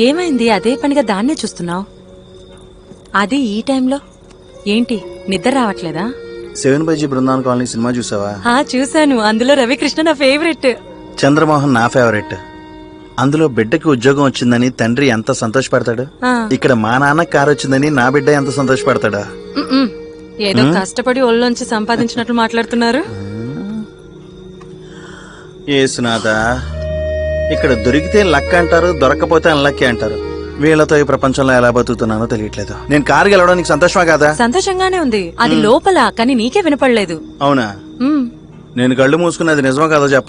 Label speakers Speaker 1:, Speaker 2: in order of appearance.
Speaker 1: ఏమైంది అదే పనిగా దాన్నే చూస్తున్నావు? అది ఈ టైంలో ఏంటి నిద్ర రావట్లేదా?
Speaker 2: 7 బృందావన్ కాలనీ సినిమా చూసావా?
Speaker 1: చూశాను. అందులో రవికృష్ణ నా ఫేవరెట్.
Speaker 2: చంద్రమోహన్ నా ఫేవరెట్. అందులో బిడ్డకి ఉద్యోగం వచ్చిందని తండ్రి ఎంత సంతోషపడతాడు. ఇక్కడ మా నాన్న కారు వచ్చిందని నా బిడ్డ ఎంత సంతోషపడతాడా?
Speaker 1: ఏదో కష్టపడి ఒళ్ళొంచి సంపాదించినట్లు మాట్లాడుతున్నారు.
Speaker 2: ఏసునాథా, ఇక్కడ దొరికితే లక్ అంటారు, దొరకపోతే అన్లక్కీ అంటారు. వీళ్లతో ఈ ప్రపంచంలో ఎలా బతుకుతున్నానో తెలియట్లేదు. నేను కారు గెలవడానికి సంతోషమా కాదా?
Speaker 1: సంతోషంగానే ఉంది. అది లోపల, కానీ నీకే వినపడలేదు.
Speaker 2: అవునా? నేను కళ్ళు మూసుకున్నది నిజమా కాదో చెప్పనా?